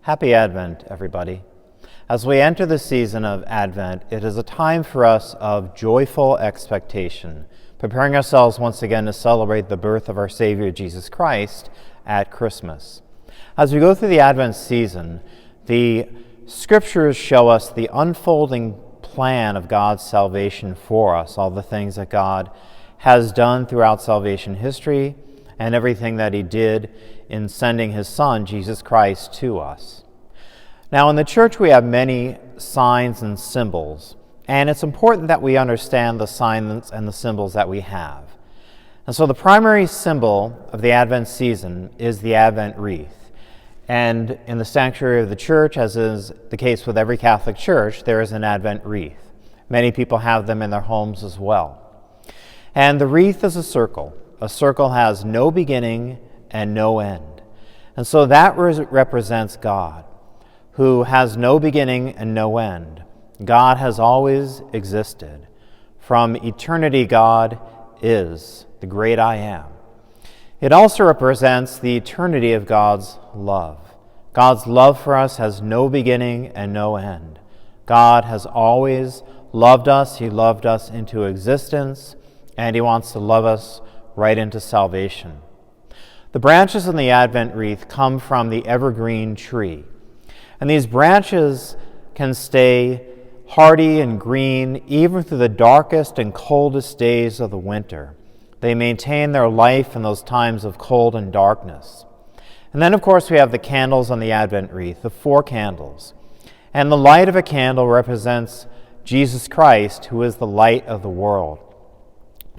Happy Advent, everybody. As we enter the season of Advent, it is a time for us of joyful expectation, preparing ourselves once again to celebrate the birth of our Savior, Jesus Christ, at Christmas. As we go through the Advent season, the Scriptures show us the unfolding plan of God's salvation for us, all the things that God has done throughout salvation history, and everything that He did in sending His Son, Jesus Christ, to us. Now, in the Church, we have many signs and symbols, and it's important that we understand the signs and the symbols that we have. And so the primary symbol of the Advent season is the Advent Wreath. And in the sanctuary of the Church, as is the case with every Catholic church, there is an Advent Wreath. Many people have them in their homes as well. And the wreath is a circle. A circle has no beginning and no end. And so that represents God, who has no beginning and no end. God has always existed. From eternity, God is the great I Am. It also represents the eternity of God's love. God's love for us has no beginning and no end. God has always loved us. He loved us into existence, and He wants to love us right into salvation. The branches in the Advent wreath come from the evergreen tree. And these branches can stay hardy and green even through the darkest and coldest days of the winter. They maintain their life in those times of cold and darkness. And then, of course, we have the candles on the Advent wreath, the 4 candles. And the light of a candle represents Jesus Christ, who is the light of the world.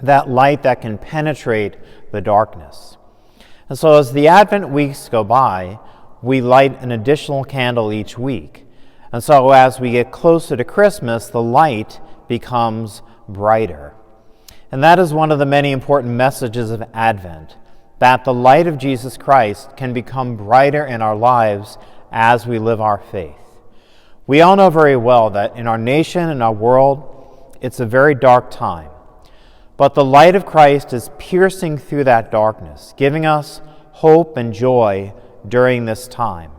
That light that can penetrate the darkness. And so as the Advent weeks go by, we light an additional candle each week. And so as we get closer to Christmas, the light becomes brighter. And that is one of the many important messages of Advent, that the light of Jesus Christ can become brighter in our lives as we live our faith. We all know very well that in our nation and our world, it's a very dark time. But the light of Christ is piercing through that darkness, giving us hope and joy during this time.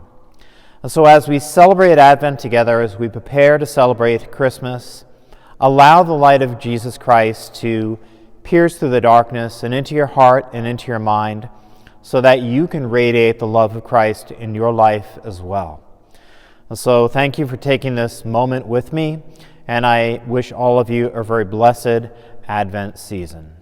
And so as we celebrate Advent together, as we prepare to celebrate Christmas, allow the light of Jesus Christ to pierce through the darkness and into your heart and into your mind, so that you can radiate the love of Christ in your life as well. And so thank you for taking this moment with me, and I wish all of you a very blessed Advent season.